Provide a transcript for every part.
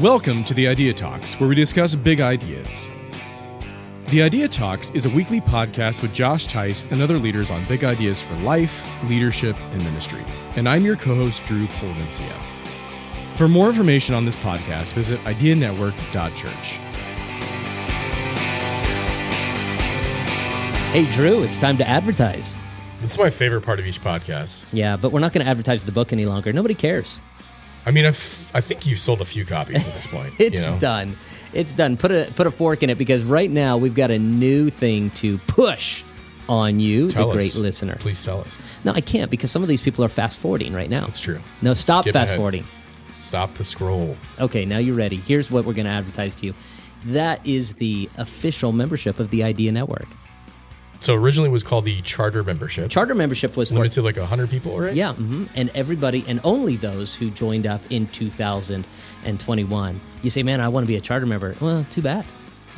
Welcome to the Idea Talks, where we discuss big ideas. The Idea Talks is a weekly podcast with Josh Tice and other leaders on big ideas for life, leadership, and ministry. And I'm your co-host, Drew Polvencia. For more information on this podcast, visit ideanetwork.church. Hey, Drew, it's time to advertise. This is my favorite part of each podcast. Yeah, but we're not going to advertise the book any longer. Nobody cares. I mean, I think you've sold a few copies at this point. It's done. It's done. Put a fork in it, because right now we've got a new thing to push on you, the great listener. Please tell us. No, I can't, because some of these people are fast-forwarding right now. That's true. No, stop fast-forwarding. Stop the scroll. Okay, now you're ready. Here's what we're going to advertise to you. That is the official membership of the Idea Network. So originally it was called the Charter Membership. Charter Membership was limited to like 100 people, right? Yeah, and everybody, and only those who joined up in 2021. You say, man, I want to be a charter member. Well, too bad.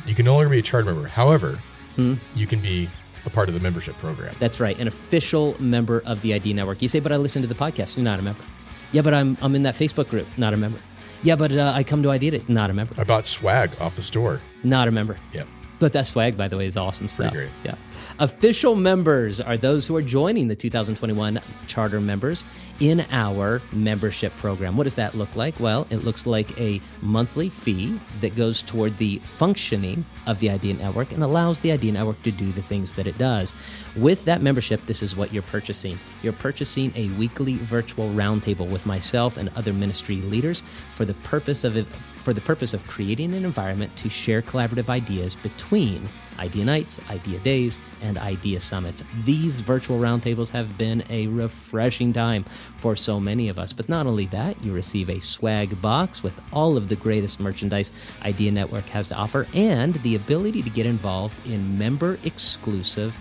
You can no longer be a charter member. However, you can be a part of the membership program. That's right, an official member of the Idea Network. You say, but I listen to the podcast. You're not a member. Yeah, but I'm in that Facebook group. Not a member. Yeah, but I come to Idea Day. Not a member. I bought swag off the store. Not a member. Yep. But that swag, by the way, is awesome stuff. Pretty great. Yeah. Official members are those who are joining the 2021 charter members in our membership program. What does that look like? Well, it looks like a monthly fee that goes toward the functioning of the Idea Network and allows the Idea Network to do the things that it does. With that membership, this is what you're purchasing. You're purchasing a weekly virtual roundtable with myself and other ministry leaders for the purpose of creating an environment to share collaborative ideas between Idea Nights, Idea Days, and Idea Summits. These virtual roundtables have been a refreshing time for so many of us. But not only that, you receive a swag box with all of the greatest merchandise Idea Network has to offer, and the ability to get involved in member-exclusive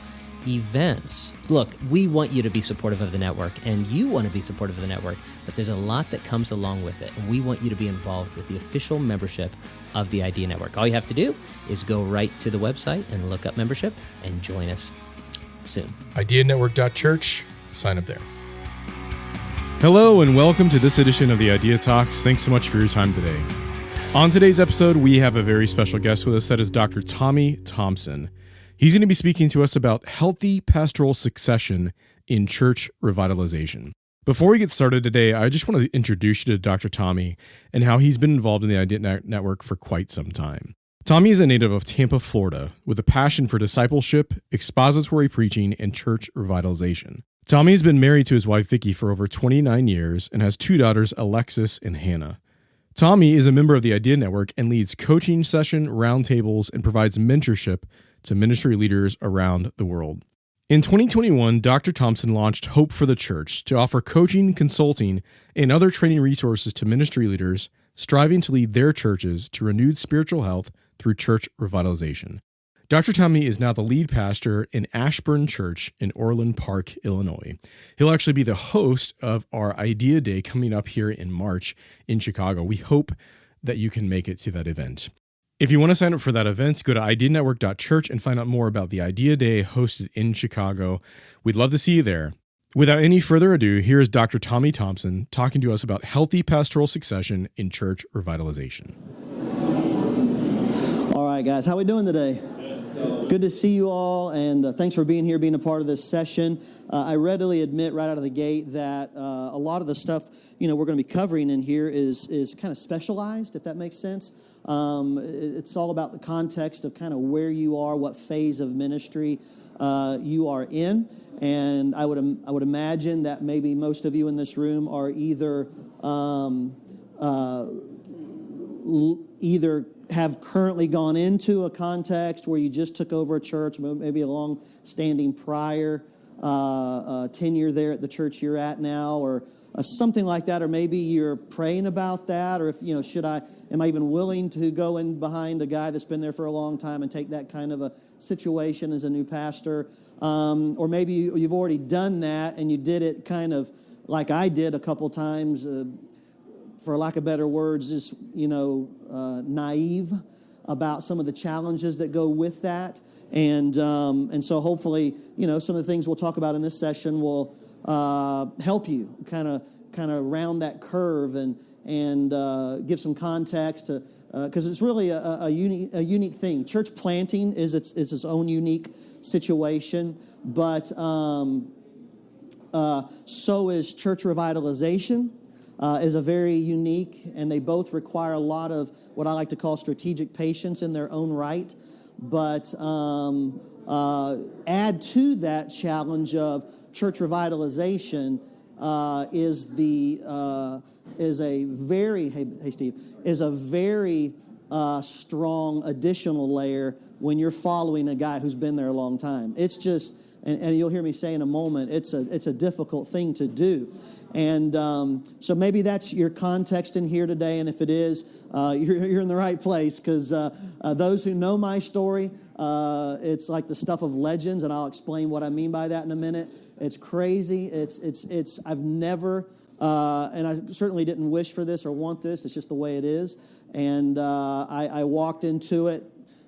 events. Look, we want you to be supportive of the network, and you want to be supportive of the network, but there's a lot that comes along with it, and we want you to be involved with the official membership of the Idea Network. All you have to do is go right to the website and look up membership and join us soon. Ideanetwork.church. Sign up there. Hello, and welcome to this edition of the Idea Talks. Thanks so much for your time today. On today's episode, we have a very special guest with us. That is Dr. Tommy Thompson. He's going to be speaking to us about healthy pastoral succession in church revitalization. Before we get started today, I just want to introduce you to Dr. Tommy and how he's been involved in the Idea Network for quite some time. Tommy is a native of Tampa, Florida, with a passion for discipleship, expository preaching, and church revitalization. Tommy has been married to his wife, Vicky, for over 29 years and has two daughters, Alexis and Hannah. Tommy is a member of the Idea Network and leads coaching session, roundtables, and provides mentorship to ministry leaders around the world. In 2021, Dr. Thompson launched Hope for the Church to offer coaching, consulting, and other training resources to ministry leaders striving to lead their churches to renewed spiritual health through church revitalization. Dr. Tommy is now the lead pastor in Ashburn Church in Orland Park, Illinois. He'll actually be the host of our Idea Day coming up here in March in Chicago. We hope that you can make it to that event. If you want to sign up for that event, go to ideanetwork.church and find out more about the Idea Day hosted in Chicago. We'd love to see you there. Without any further ado, here is Dr. Tommy Thompson talking to us about healthy pastoral succession in church revitalization. All right, guys, how we doing today? Good to see you all, and thanks for being here, being a part of this session. I readily admit right out of the gate that a lot of the stuff we're going to be covering in here is kind of specialized, if that makes sense. It's all about the context of kind of where you are, what phase of ministry you are in, and I would imagine that maybe most of you in this room are either have currently gone into a context where you just took over a church, maybe a long-standing prior tenure there at the church you're at now, or something like that, or maybe you're praying about that, or if am I even willing to go in behind a guy that's been there for a long time and take that kind of a situation as a new pastor, or maybe you've already done that and you did it kind of like I did a couple times. For lack of better words, just, naive about some of the challenges that go with that. And so hopefully, some of the things we'll talk about in this session will help you kind of round that curve and give some context to, because it's really a unique thing. Church planting is its own unique situation, but so is church revitalization. Is a very unique, and they both require a lot of what I like to call strategic patience in their own right. But add to that challenge of church revitalization is a very strong additional layer when you're following a guy who's been there a long time. It's just, and you'll hear me say in a moment, it's a difficult thing to do. And so maybe that's your context in here today, and if it is, you're in the right place, because those who know my story, it's like the stuff of legends, and I'll explain what I mean by that in a minute. It's crazy. I've never, and I certainly didn't wish for this or want this. It's just the way it is. And I walked into it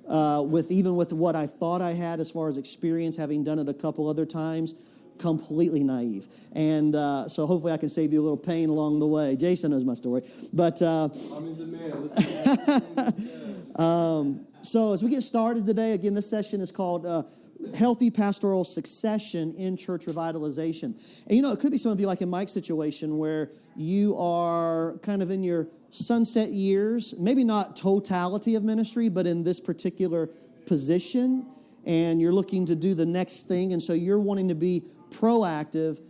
with what I thought I had as far as experience, having done it a couple other times, completely naive. And so hopefully I can save you a little pain along the way. Jason knows my story. But I'm in the man. So as we get started today, again, this session is called Healthy Pastoral Succession in Church Revitalization. And it could be some of you, like in Mike's situation, where you are kind of in your sunset years, maybe not totality of ministry, but in this particular position, and you're looking to do the next thing, and so you're wanting to be proactive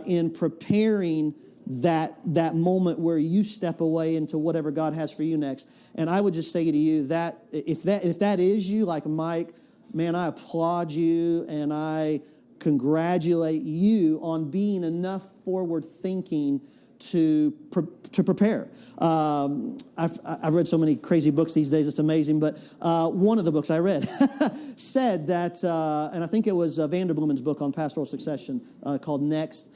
in preparing that moment where you step away into whatever God has for you next. And I would just say to you that if that is you, like Mike, man, I applaud you and I congratulate you on being enough forward thinking to prepare. I've read so many crazy books these days, it's amazing, but one of the books I read said that, and I think it was Vanderbloemen's book on pastoral succession called Next.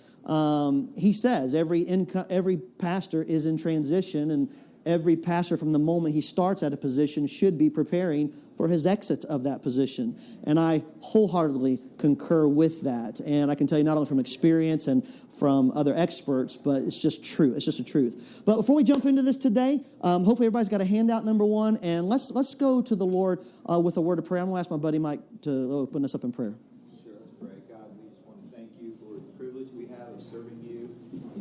He says every pastor is in transition, and every pastor from the moment he starts at a position should be preparing for his exit of that position. And I wholeheartedly concur with that. And I can tell you not only from experience and from other experts, but it's just true. It's just the truth. But before we jump into this today, hopefully everybody's got a handout, number one. And let's go to the Lord with a word of prayer. I'm going to ask my buddy Mike to open us up in prayer.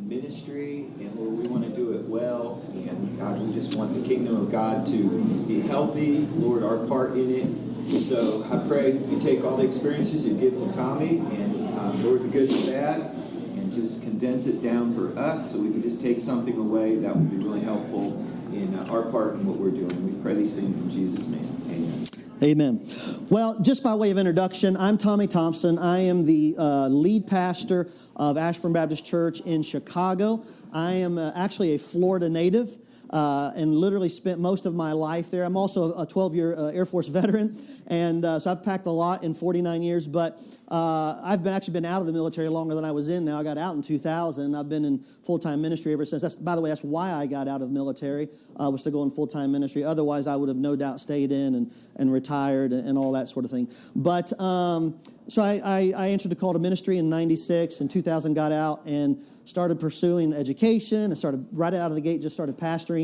Ministry, and Lord, we want to do it well, and God, we just want the kingdom of God to be healthy, Lord, our part in it. So I pray you take all the experiences you give to Tommy, and Lord, the good and bad, and just condense it down for us so we can just take something away that would be really helpful in our part in what we're doing. We pray these things in Jesus' name. Amen. Amen. Well, just by way of introduction, I'm Tommy Thompson. I am the lead pastor of Ashburn Baptist Church in Chicago. I am actually a Florida native and literally spent most of my life there. I'm also a 12-year Air Force veteran, and so I've packed a lot in 49 years, but I've actually been out of the military longer than I was in now. I got out in 2000. I've been in full-time ministry ever since. By the way, that's why I got out of military, was to go in full-time ministry. Otherwise, I would have no doubt stayed in and retired and all that sort of thing. But so I answered the call to ministry in 96. In 2000, got out and started pursuing education. I started right out of the gate, just started pastoring.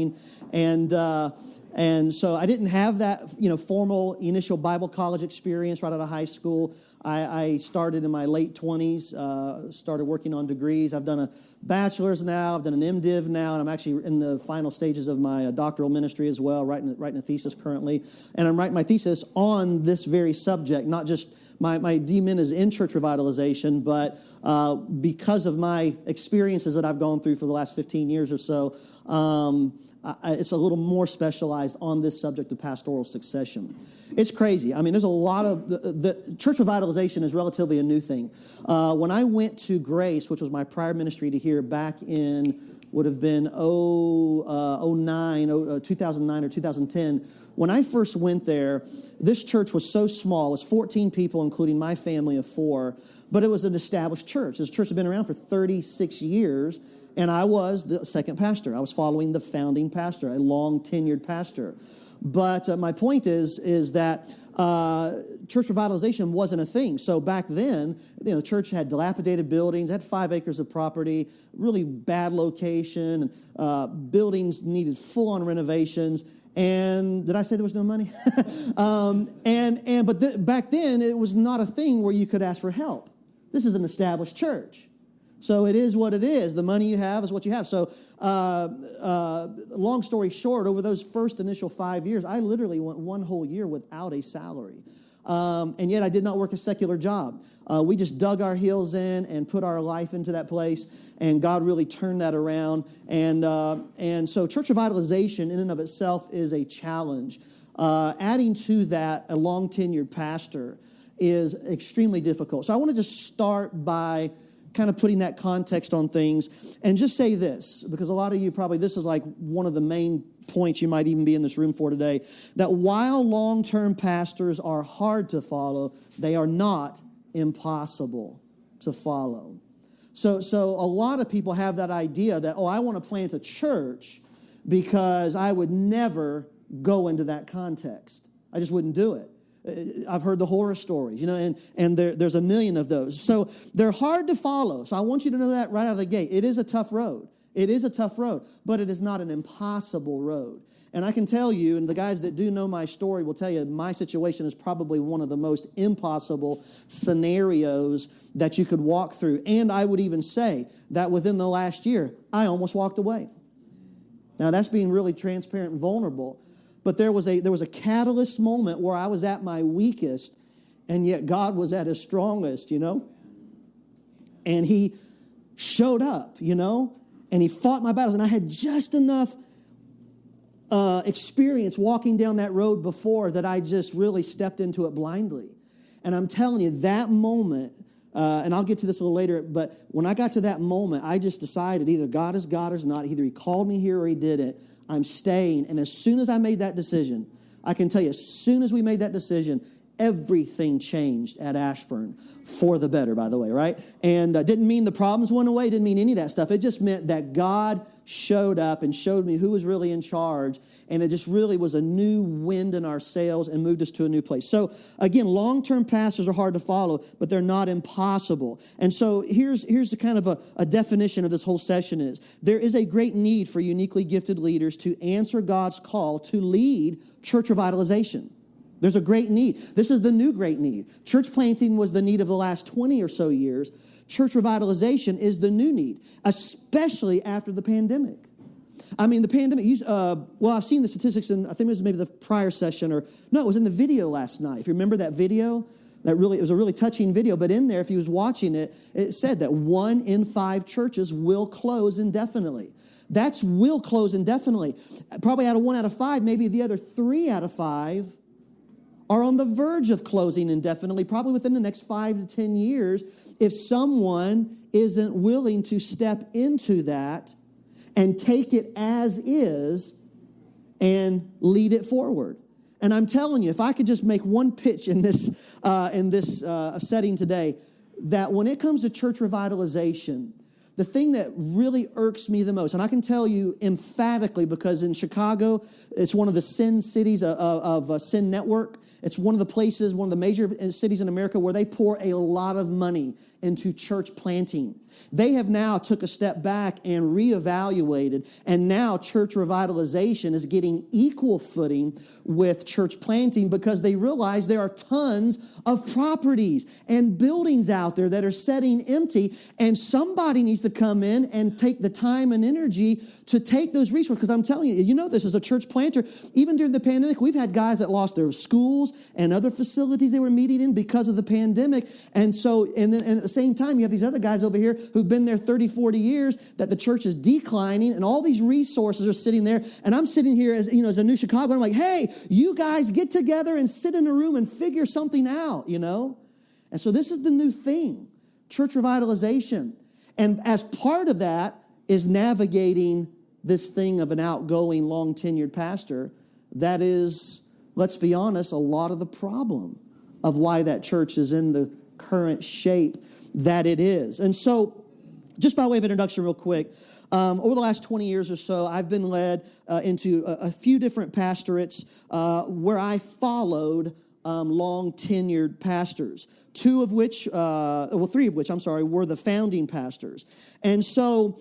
And so I didn't have that, formal initial Bible college experience right out of high school. I started in my late 20s, started working on degrees. I've done a bachelor's now. I've done an MDiv now, and I'm actually in the final stages of my doctoral ministry as well, writing a thesis currently. And I'm writing my thesis on this very subject, not just my DMin is in church revitalization, but because of my experiences that I've gone through for the last 15 years or so, it's a little more specialized on this subject of pastoral succession. It's crazy. I mean, there's a lot of the church revitalization is relatively a new thing. When I went to Grace, which was my prior ministry to here back in would have been 2009 or 2010. When I first went there, this church was so small. It was 14 people, including my family of 4, but it was an established church. This church had been around for 36 years, and I was the second pastor. I was following the founding pastor, a long-tenured pastor. But my point is that church revitalization wasn't a thing. So back then, the church had dilapidated buildings, had 5 acres of property, really bad location, buildings needed full-on renovations. And did I say there was no money? Back then, it was not a thing where you could ask for help. This is an established church. So it is what it is. The money you have is what you have. So long story short, over those first initial 5 years, I literally went one whole year without a salary. And yet I did not work a secular job. We just dug our heels in and put our life into that place, and God really turned that around. And so church revitalization in and of itself is a challenge. Adding to that a long-tenured pastor is extremely difficult. So I want to just start by kind of putting that context on things and just say this, because a lot of you probably, this is like one of the main points you might even be in this room for today, that while long-term pastors are hard to follow, they are not impossible to follow. So a lot of people have that idea that, I want to plant a church because I would never go into that context. I just wouldn't do it. I've heard the horror stories, and there's a million of those. So they're hard to follow. So I want you to know that right out of the gate. It is a tough road. It is a tough road, but it is not an impossible road. And I can tell you, and the guys that do know my story will tell you, my situation is probably one of the most impossible scenarios that you could walk through. And I would even say that within the last year, I almost walked away. Now, that's being really transparent and vulnerable. But there was a catalyst moment where I was at my weakest, and yet God was at his strongest, And he showed up, and he fought my battles. And I had just enough experience walking down that road before that I just really stepped into it blindly. And I'm telling you, that moment, and I'll get to this a little later, but when I got to that moment, I just decided either God is God or not. Either he called me here or he didn't. I'm staying. And as soon as I made that decision, I can tell you, as soon as we made that decision, everything changed at Ashburn for the better, by the way, right? And didn't mean the problems went away, didn't mean any of that stuff. It just meant that God showed up and showed me who was really in charge, and it just really was a new wind in our sails and moved us to a new place. So again, long-term pastors are hard to follow, but they're not impossible. And so here's the kind of a definition of this whole session is, there is a great need for uniquely gifted leaders to answer God's call to lead church revitalization. There's a great need. This is the new great need. Church planting was the need of the last 20 or so years. Church revitalization is the new need, especially after the pandemic. I mean, the pandemic, I've seen the statistics, and I think it was maybe the prior session, it was in the video last night. If you remember that video, it was a really touching video, but in there, if you was watching it, it said that 1 in 5 churches will close indefinitely. That's will close indefinitely. Probably 1 out of 5, maybe the other 3 out of 5 are on the verge of closing indefinitely, probably within the next 5 to 10 years, if someone isn't willing to step into that and take it as is and lead it forward. And I'm telling you, if I could just make one pitch in this setting today, that when it comes to church revitalization, the thing that really irks me the most, and I can tell you emphatically because in Chicago, it's one of the sin cities of Sin Network. It's one of the places, one of the major cities in America where they pour a lot of money into church planting. They have now took a step back and reevaluated, and now church revitalization is getting equal footing with church planting because they realize there are tons of properties and buildings out there that are sitting empty, and somebody needs to come in and take the time and energy to take those resources. Because I'm telling you, this as a church planter, even during the pandemic, we've had guys that lost their schools and other facilities they were meeting in because of the pandemic. And then at the same time, you have these other guys over here who've been there 30, 40 years that the church is declining and all these resources are sitting there. And I'm sitting here as a new Chicago, and I'm like, hey, you guys get together and sit in a room and figure something out, And so this is the new thing, church revitalization. And as part of that is navigating this thing of an outgoing, long-tenured pastor that is, let's be honest, a lot of the problem of why that church is in the current shape that it is. And so Just by way of introduction real quick, over the last 20 years or so, I've been led into a few different pastorates where I followed long-tenured pastors, three of which, were the founding pastors. And so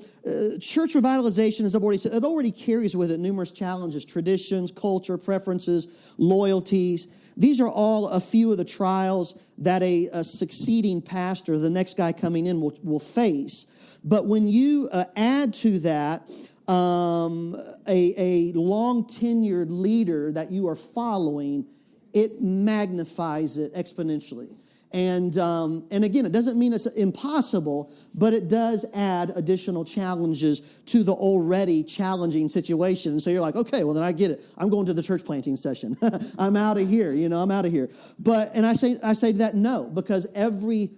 church revitalization, as I've already said, it already carries with it numerous challenges, traditions, culture, preferences, loyalties. These are all a few of the trials that a succeeding pastor, the next guy coming in, will face. But when you add to that a long-tenured leader that you are following, it magnifies it exponentially. And again, it doesn't mean it's impossible, but it does add additional challenges to the already challenging situation. And so you're like, okay, well then I get it. I'm going to the church planting session. I'm out of here. I'm out of here. And I say to that no, because every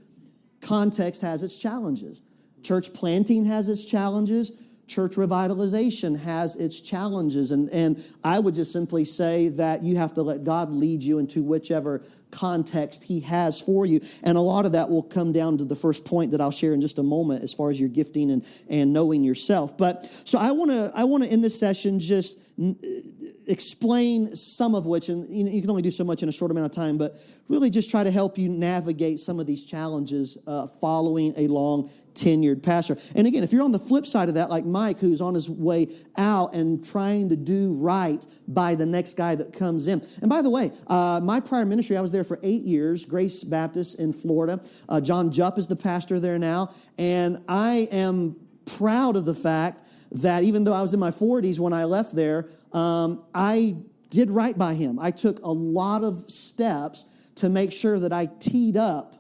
context has its challenges. Church planting has its challenges. Church revitalization has its challenges. And I would just simply say that you have to let God lead you into whichever context He has for you. And a lot of that will come down to the first point that I'll share in just a moment as far as your gifting and knowing yourself. But so I want to in this session just explain some of which, and you can only do so much in a short amount of time, but really just try to help you navigate some of these challenges following a long-tenured pastor. And again, if you're on the flip side of that, like Mike, who's on his way out and trying to do right by the next guy that comes in. And by the way, my prior ministry, I was there for 8 years, Grace Baptist in Florida. John Jupp is the pastor there now. And I am proud of the fact that even though I was in my 40s when I left there, I did right by him. I took a lot of steps to make sure that I teed up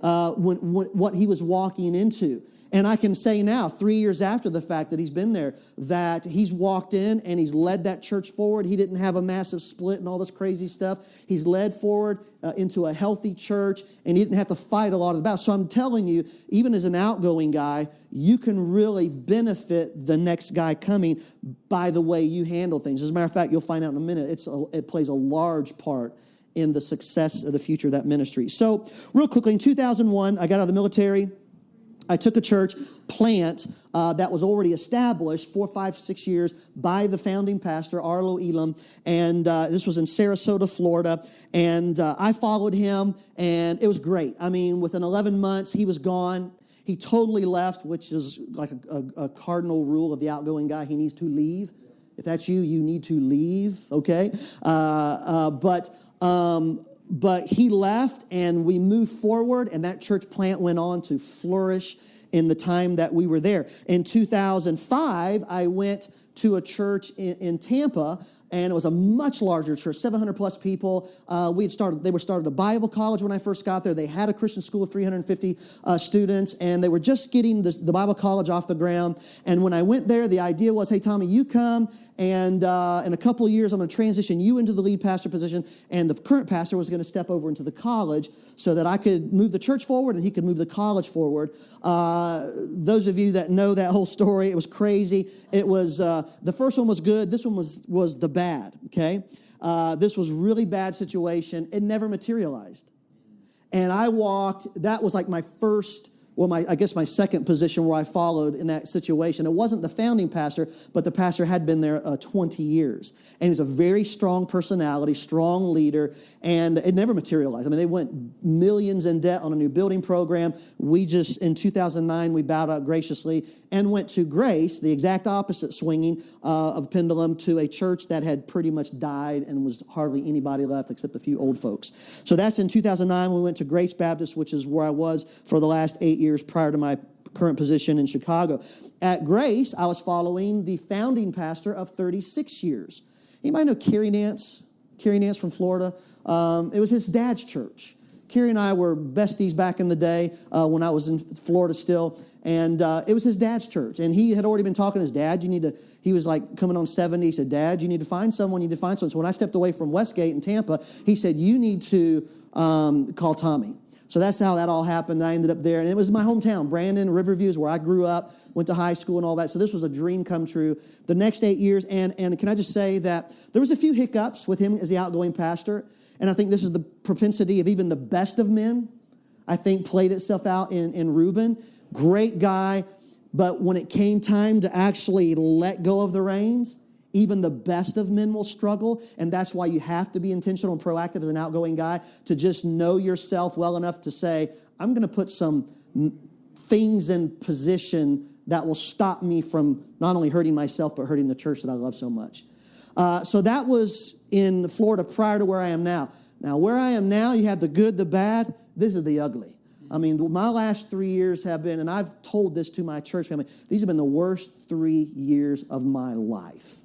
what he was walking into. And I can say now, 3 years after the fact that he's been there, that he's walked in and he's led that church forward. He didn't have a massive split and all this crazy stuff. He's led forward into a healthy church, and he didn't have to fight a lot of the battles. So I'm telling you, even as an outgoing guy, you can really benefit the next guy coming by the way you handle things. As a matter of fact, you'll find out in a minute, it plays a large part in the success of the future of that ministry. So real quickly, in 2001, I got out of the military. I took a church plant that was already established 4, 5, 6 years by the founding pastor, Arlo Elam, and this was in Sarasota, Florida, and I followed him, and it was great. I mean, within 11 months, he was gone. He totally left, which is like a cardinal rule of the outgoing guy. He needs to leave. If that's you, you need to leave, okay? But he left, and we moved forward, and that church plant went on to flourish in the time that we were there. In 2005, I went to a church in Tampa, and it was a much larger church, 700 plus people. They were started a Bible college when I first got there. They had a Christian school of 350 students, and they were just getting the Bible college off the ground. And when I went there, the idea was, hey, Tommy, you come, and in a couple of years, I'm going to transition you into the lead pastor position, and the current pastor was going to step over into the college so that I could move the church forward and he could move the college forward. Those of you that know that whole story, it was crazy. It was, the first one was good. This one was the bad, okay? This was really bad situation. It never materialized. And that was like my first, I guess my second position where I followed in that situation. It wasn't the founding pastor, but the pastor had been there 20 years. And he's a very strong personality, strong leader, and it never materialized. I mean, they went millions in debt on a new building program. In 2009, we bowed out graciously and went to Grace, the exact opposite swinging of pendulum, to a church that had pretty much died and was hardly anybody left except a few old folks. So that's in 2009. We went to Grace Baptist, which is where I was for the last 8 years prior to my current position in Chicago. At Grace, I was following the founding pastor of 36 years. Anybody know Kerry Nance? Kerry Nance from Florida. It was his dad's church. Kerry and I were besties back in the day when I was in Florida still, and it was his dad's church. And he had already been talking to his dad. He was like coming on 70. He said, Dad, you need to find someone. So when I stepped away from Westgate in Tampa, he said, you need to call Tommy. So that's how that all happened. I ended up there. And it was my hometown. Brandon, Riverview is where I grew up, went to high school and all that. So this was a dream come true. The next 8 years, and can I just say that there was a few hiccups with him as the outgoing pastor. And I think this is the propensity of even the best of men, I think, played itself out in Reuben. Great guy. But when it came time to actually let go of the reins, even the best of men will struggle. And that's why you have to be intentional and proactive as an outgoing guy to just know yourself well enough to say, I'm going to put some things in position that will stop me from not only hurting myself, but hurting the church that I love so much. So that was in Florida prior to where I am now. Now, where I am now, you have the good, the bad. This is the ugly. I mean, my last 3 years have been, and I've told this to my church family, these have been the worst 3 years of my life.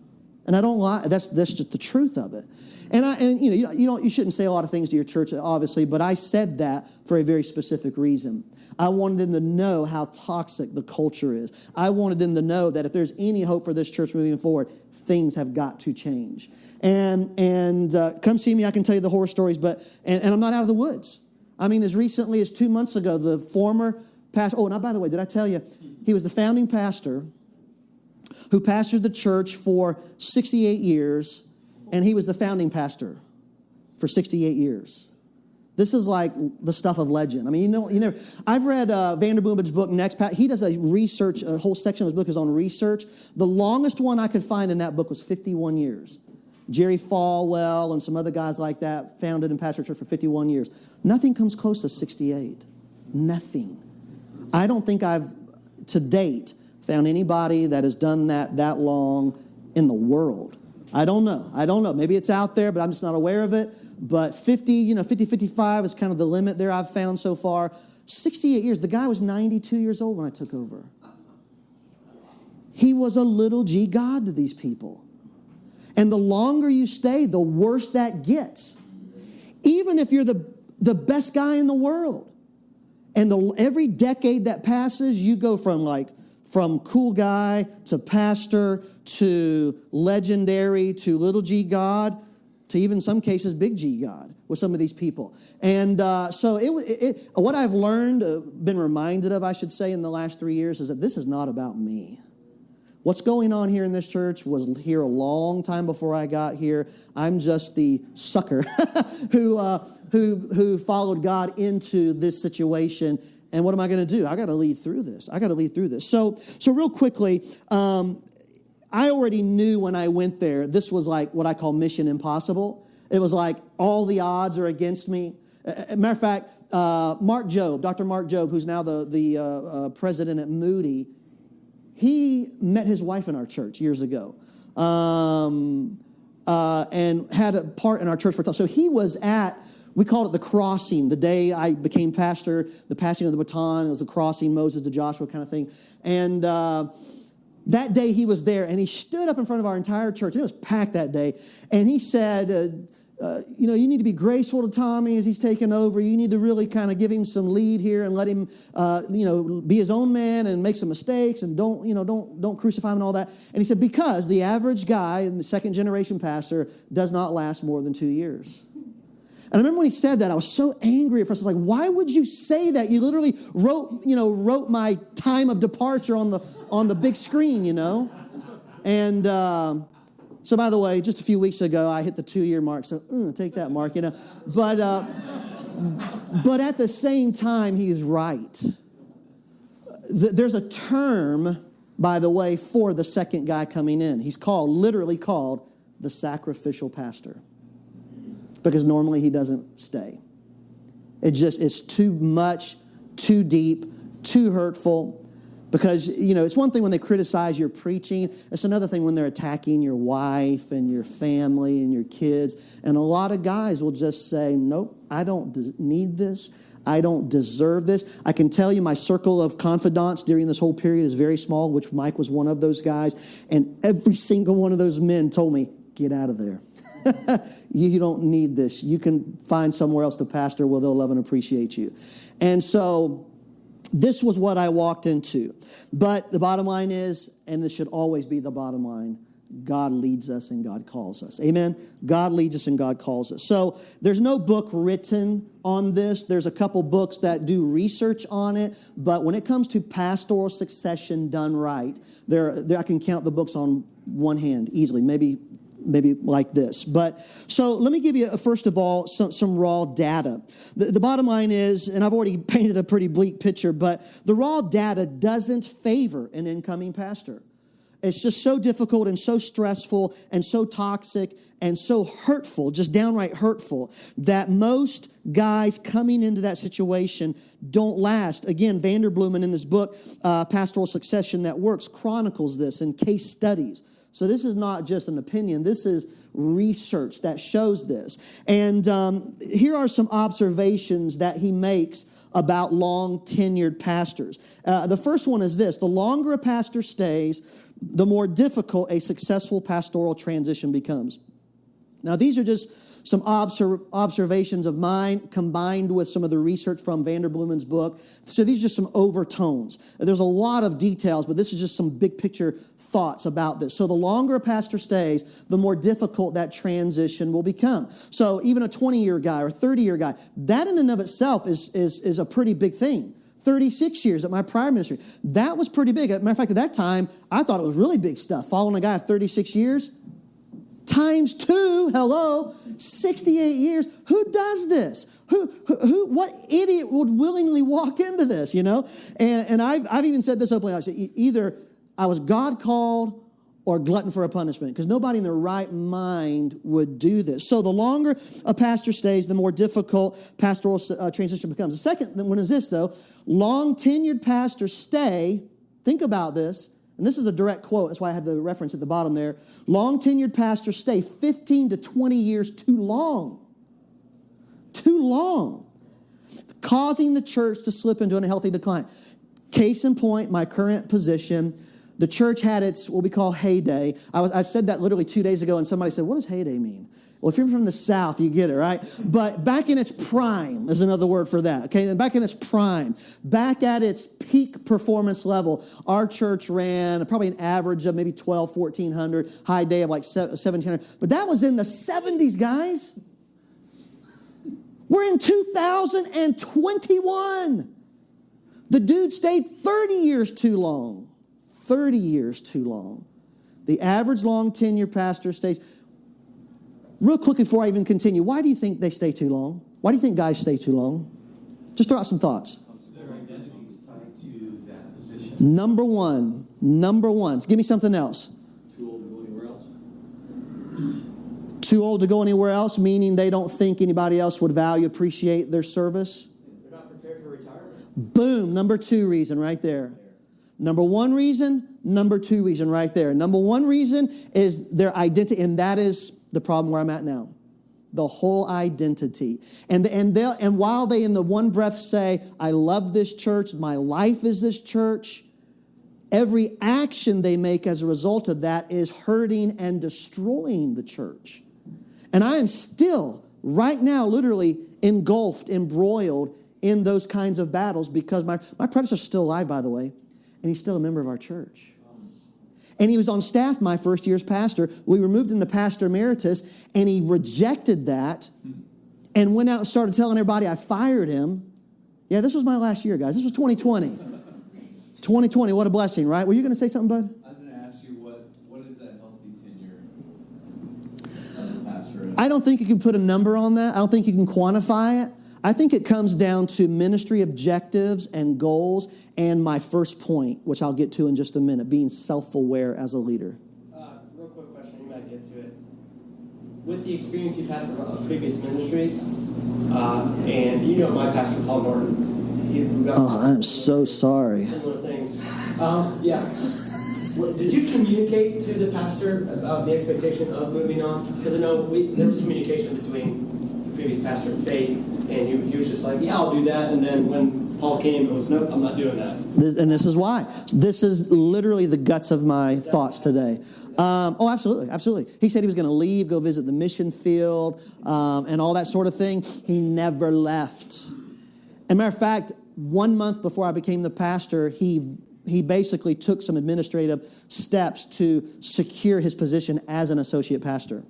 And I don't lie. That's just the truth of it. And you shouldn't say a lot of things to your church, obviously, but I said that for a very specific reason. I wanted them to know how toxic the culture is. I wanted them to know that if there's any hope for this church moving forward, things have got to change. And come see me. I can tell you the horror stories, but I'm not out of the woods. I mean, as recently as 2 months ago, the former pastor. Oh, and by the way, did I tell you he was the founding pastor who pastored the church for 68 years, and he was the founding pastor for 68 years. This is like the stuff of legend. I mean, I've read Vanderboom's book, Next Path. He does a whole section of his book is on research. The longest one I could find in that book was 51 years. Jerry Falwell and some other guys like that founded and pastored church for 51 years. Nothing comes close to 68. Nothing. I don't think I've, to date, found anybody that has done that long in the world. I don't know. Maybe it's out there, but I'm just not aware of it. But 50, 55 is kind of the limit there I've found so far. 68 years. The guy was 92 years old when I took over. He was a little g God to these people. And the longer you stay, the worse that gets. Even if you're the best guy in the world. And every decade that passes, you go from cool guy to pastor to legendary to little g God to even some cases big G God with some of these people. And so what I've learned, been reminded of, I should say, in the last 3 years is that this is not about me. What's going on here in this church was here a long time before I got here. I'm just the sucker who followed God into this situation. And what am I going to do? I got to lead through this. So real quickly, I already knew when I went there, this was like what I call mission impossible. It was like all the odds are against me. Matter of fact, Dr. Mark Jobe, who's now the president at Moody, he met his wife in our church years ago and had a part in our church for a time. So he was at, we called it the crossing, the day I became pastor, the passing of the baton. It was the crossing, Moses to Joshua kind of thing. And that day he was there, and he stood up in front of our entire church. It was packed that day. And he said, you need to be graceful to Tommy as he's taking over. You need to really kind of give him some lead here and let him, be his own man and make some mistakes and don't crucify him and all that. And he said, because the average guy and the second generation pastor does not last more than 2 years. And I remember when he said that, I was so angry at first. I was like, why would you say that? You literally wrote my time of departure on the big screen, And so, by the way, just a few weeks ago, I hit the 2-year mark. So, take that, Mark, But at the same time, he is right. There's a term, by the way, for the second guy coming in. He's literally called the sacrificial pastor. Because normally he doesn't stay. It's too much, too deep, too hurtful. Because, it's one thing when they criticize your preaching. It's another thing when they're attacking your wife and your family and your kids. And a lot of guys will just say, nope, I don't need this. I don't deserve this. I can tell you my circle of confidants during this whole period is very small, which Mike was one of those guys. And every single one of those men told me, get out of there. You don't need this. You can find somewhere else to pastor where they'll love and appreciate you. And so this was what I walked into. But the bottom line is, and this should always be the bottom line, God leads us and God calls us. Amen? God leads us and God calls us. So there's no book written on this. There's a couple books that do research on it. But when it comes to pastoral succession done right, there I can count the books on one hand easily, maybe maybe like this. But so let me give you, first of all, some raw data. The bottom line is, and I've already painted a pretty bleak picture, but the raw data doesn't favor an incoming pastor. It's just so difficult and so stressful and so toxic and so hurtful, just downright hurtful, that most guys coming into that situation don't last. Again, Vanderbloemen in his book, Pastoral Succession That Works, chronicles this in case studies. So this is not just an opinion. This is research that shows this. And here are some observations that he makes about long-tenured pastors. The first one is this: the longer a pastor stays, the more difficult a successful pastoral transition becomes. Now, these are just some observations of mine combined with some of the research from Vanderbloemen's book. So these are just some overtones. There's a lot of details, but this is just some big picture thoughts about this. So the longer a pastor stays, the more difficult that transition will become. So even a 20-year guy or 30-year guy, that in and of itself is a pretty big thing. 36 years at my prior ministry. That was pretty big. As a matter of fact, at that time, I thought it was really big stuff. Following a guy of 36 years, times 2, 68 years. Who does this? What idiot would willingly walk into this, you know? And I've even said this openly. I said, either I was God called or glutton for a punishment, because nobody in their right mind would do this. So the longer a pastor stays, the more difficult pastoral transition becomes. The second one is this, though. Long-tenured pastors stay, think about this, and this is a direct quote, that's why I have the reference at the bottom there. Long-tenured pastors stay 15 to 20 years too long. Too long. Causing the church to slip into an unhealthy decline. Case in point, my current position. The church had its, what we call heyday. I said that literally 2 days ago, and somebody said, what does heyday mean? Well, if you're from the South, you get it, right? But back in its prime is another word for that, okay? And back in its prime, back at its peak performance level, our church ran probably an average of maybe 1,400, high day of like 1,700. But that was in the 70s, guys. We're in 2021. The dude stayed 30 years too long. 30 years too long. The average long tenure pastor stays. Real quickly before I even continue, why do you think they stay too long? Why do you think guys stay too long? Just throw out some thoughts. Their identity's tied to that position. Number one. Give me something else. Too old to go anywhere else. Too old to go anywhere else, meaning they don't think anybody else would appreciate their service. They're not prepared for retirement. Boom, number 2 reason right there. Number 1 reason, number 2 reason right there. Number 1 reason is their identity, and that is the problem where I'm at now. The whole identity. And while they in the one breath say, I love this church, my life is this church, every action they make as a result of that is hurting and destroying the church. And I am still, right now, literally engulfed, embroiled in those kinds of battles because my predecessor's still alive, by the way, and he's still a member of our church. And he was on staff my first year as pastor. We were moved into pastor emeritus, and he rejected that and went out and started telling everybody I fired him. Yeah, this was my last year, guys. This was 2020. 2020, what a blessing, right? Were you going to say something, bud? I was going to ask you, what is that healthy tenure as a pastor? I don't think you can put a number on that. I don't think you can quantify it. I think it comes down to ministry objectives and goals and my first point, which I'll get to in just a minute, being self-aware as a leader. Real quick question, you might get to it. With the experience you've had from previous ministries, and you know my pastor, Paul Norton. I'm so sorry. Similar things. Yeah. Did you communicate to the pastor about the expectation of moving on? Because I know there was communication between the previous pastor and Faith, and he was just like, yeah, I'll do that. And then when Paul came, it was, nope, I'm not doing that. And this is why. This is literally the guts of my thoughts today. Absolutely. He said he was going to leave, go visit the mission field, and all that sort of thing. He never left. As a matter of fact, 1 month before I became the pastor, he basically took some administrative steps to secure his position as an associate pastor.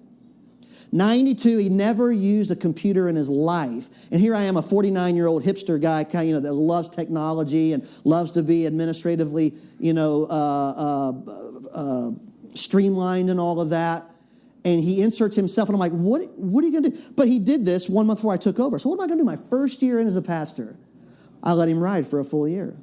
92, he never used a computer in his life. And here I am, a 49-year-old hipster guy, that loves technology and loves to be administratively, streamlined and all of that. And he inserts himself, and I'm like, what are you going to do? But he did this 1 month before I took over. So what am I going to do my first year in as a pastor? I let him ride for a full year.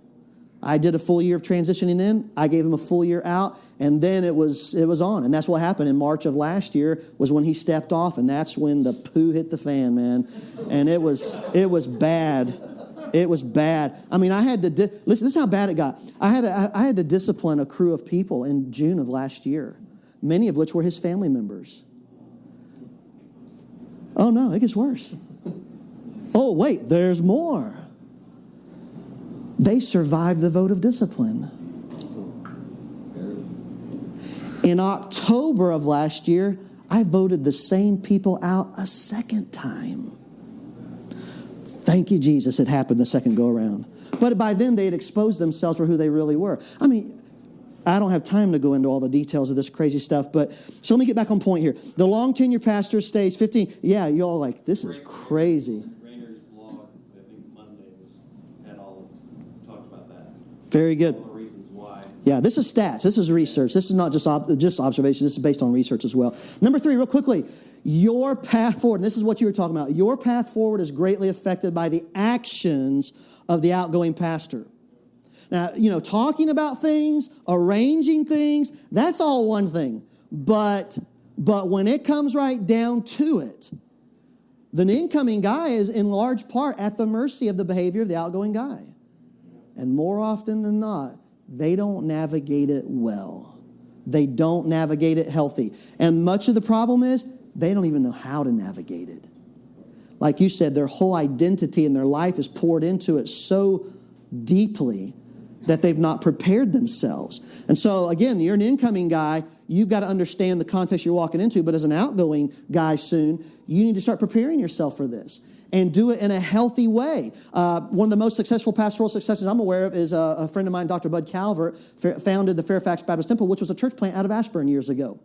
I did a full year of transitioning in. I gave him a full year out, and then it was on. And that's what happened in March of last year was when he stepped off, and that's when the poo hit the fan, man. And it was bad. It was bad. I mean, I had to listen. This is how bad it got. I had to discipline a crew of people in June of last year, many of which were his family members. Oh no, it gets worse. Oh wait, there's more. They survived the vote of discipline. In October of last year, I voted the same people out a second time. Thank you, Jesus, it happened the second go around. But by then, they had exposed themselves for who they really were. I mean, I don't have time to go into all the details of this crazy stuff, but so let me get back on point here. The long tenure pastor stays 15. Yeah, you're all like, this is crazy. Rainer's blog, I think Monday had all talked about that. Very good. All the reasons why. Yeah, this is stats. This is research. This is not just observation. This is based on research as well. Number 3, real quickly, your path forward. And this is what you were talking about. Your path forward is greatly affected by the actions of the outgoing pastor. Now, talking about things, arranging things, that's all one thing. But when it comes right down to it, the incoming guy is in large part at the mercy of the behavior of the outgoing guy. And more often than not, they don't navigate it well. They don't navigate it healthy. And much of the problem is they don't even know how to navigate it. Like you said, their whole identity and their life is poured into it so deeply that they've not prepared themselves. And so, again, you're an incoming guy. You've got to understand the context you're walking into. But as an outgoing guy soon, you need to start preparing yourself for this and do it in a healthy way. One of the most successful pastoral successes I'm aware of is a friend of mine, Dr. Bud Calvert, founded the Fairfax Baptist Temple, which was a church plant out of Ashburn years ago.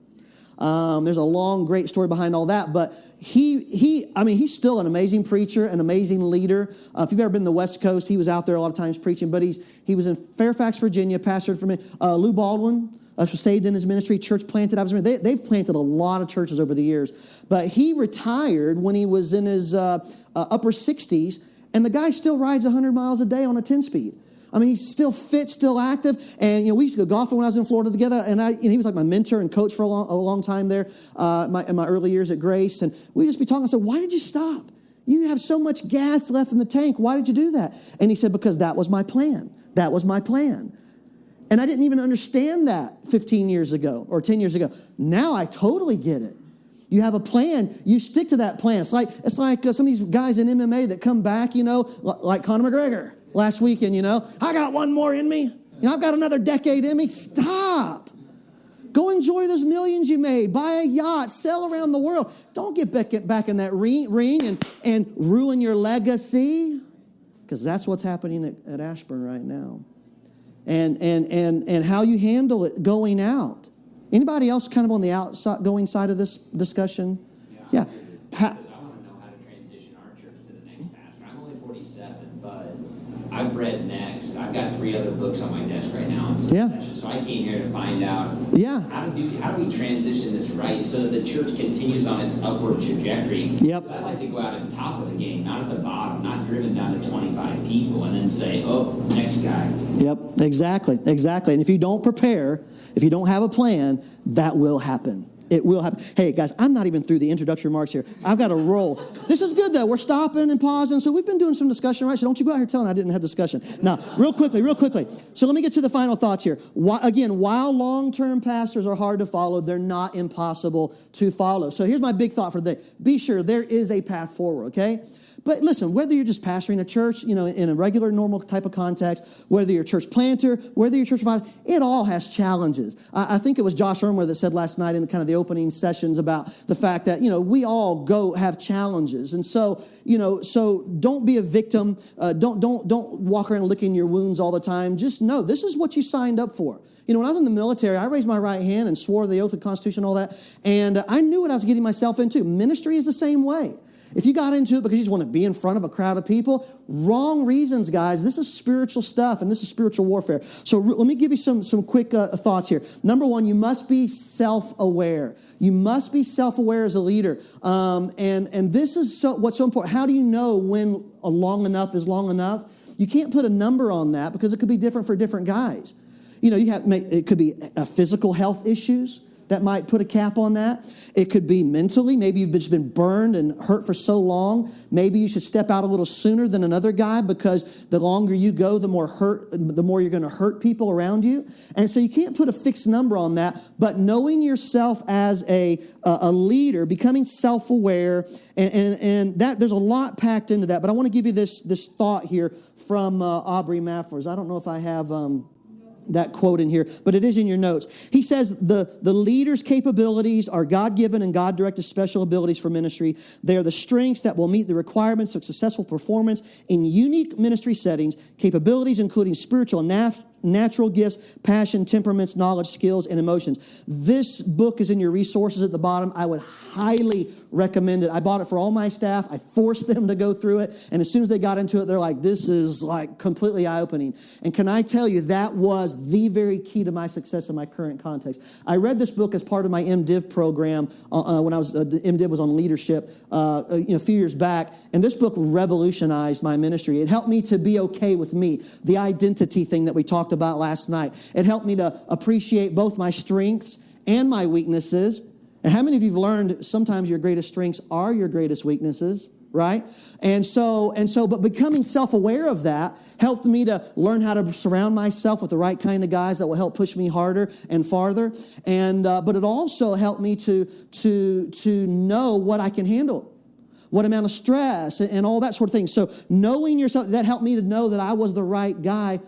There's a long, great story behind all that, but he's still an amazing preacher, an amazing leader. If you've ever been to the West Coast, he was out there a lot of times preaching, but he was in Fairfax, Virginia, pastored for me. Lou Baldwin was saved in his ministry, church planted. They've planted a lot of churches over the years, but he retired when he was in his upper 60s, and the guy still rides 100 miles a day on a 10-speed. I mean, he's still fit, still active. And, we used to go golfing when I was in Florida together. And he was like my mentor and coach for a long time there in my early years at Grace. And we'd just be talking. I said, why did you stop? You have so much gas left in the tank. Why did you do that? And he said, because that was my plan. That was my plan. And I didn't even understand that 15 years ago or 10 years ago. Now I totally get it. You have a plan. You stick to that plan. It's like some of these guys in MMA that come back, like Conor McGregor. Last weekend, I got one more in me. I've got another decade in me. Stop. Go enjoy those millions you made. Buy a yacht. Sail around the world. Don't get back in that ring and ruin your legacy. Because that's what's happening at Ashburn right now. And how you handle it going out. Anybody else kind of on the outgoing side of this discussion? Yeah. Because I want to know how to transition our church to the next pastor. I'm only 47, but I've read Next. I've got 3 other books on my desk right now on succession. So I came here to find out how do we transition this right so that the church continues on its upward trajectory. Yep. I'd like to go out at the top of the game, not at the bottom, not driven down to 25 people and then say, oh, next guy. Yep, exactly. And if you don't prepare, if you don't have a plan, that will happen. It will happen. Hey, guys, I'm not even through the introductory remarks here. I've got to roll. This is good, though. We're stopping and pausing. So we've been doing some discussion, right? So don't you go out here telling I didn't have discussion. Now, real quickly. So let me get to the final thoughts here. While long-term pastors are hard to follow, they're not impossible to follow. So here's my big thought for the day. Be sure there is a path forward, okay? But listen, whether you're just pastoring a church, in a regular, normal type of context, whether you're a church planter, whether you're a church provider, it all has challenges. I think it was Josh Irmer that said last night in kind of the opening sessions about the fact that, we all have challenges. And so, so don't be a victim. Don't walk around licking your wounds all the time. Just know this is what you signed up for. When I was in the military, I raised my right hand and swore the oath of the Constitution and all that. And I knew what I was getting myself into. Ministry is the same way. If you got into it because you just want to be in front of a crowd of people, wrong reasons, guys. This is spiritual stuff, and this is spiritual warfare. So let me give you some quick thoughts here. Number one, you must be self-aware. You must be self-aware as a leader. And this is what's so important. How do you know when long enough is long enough? You can't put a number on that because it could be different for different guys. It could be physical health issues that might put a cap on that. It could be mentally. Maybe you've just been burned and hurt for so long. Maybe you should step out a little sooner than another guy because the longer you go, the more you're going to hurt people around you. And so you can't put a fixed number on that. But knowing yourself as a leader, becoming self-aware, and that there's a lot packed into that. But I want to give you this thought here from Aubrey Maffers. I don't know if I have that quote in here, but it is in your notes. He says the leader's capabilities are God-given and God-directed special abilities for ministry. They are the strengths that will meet the requirements of successful performance in unique ministry settings, capabilities including spiritual and natural gifts, passion, temperaments, knowledge, skills, and emotions. This book is in your resources at the bottom. I would highly recommend it. I bought it for all my staff. I forced them to go through it. And as soon as they got into it, they're like, this is like completely eye-opening. And can I tell you, that was the very key to my success in my current context. I read this book as part of my MDiv program when I was, MDiv was on leadership a few years back. And this book revolutionized my ministry. It helped me to be okay with me, the identity thing that we talked about last night. It helped me to appreciate both my strengths and my weaknesses. And how many of you have learned sometimes your greatest strengths are your greatest weaknesses, right? But becoming self-aware of that helped me to learn how to surround myself with the right kind of guys that will help push me harder and farther. But it also helped me to know what I can handle, what amount of stress and all that sort of thing. So knowing yourself, that helped me to know that I was the right guy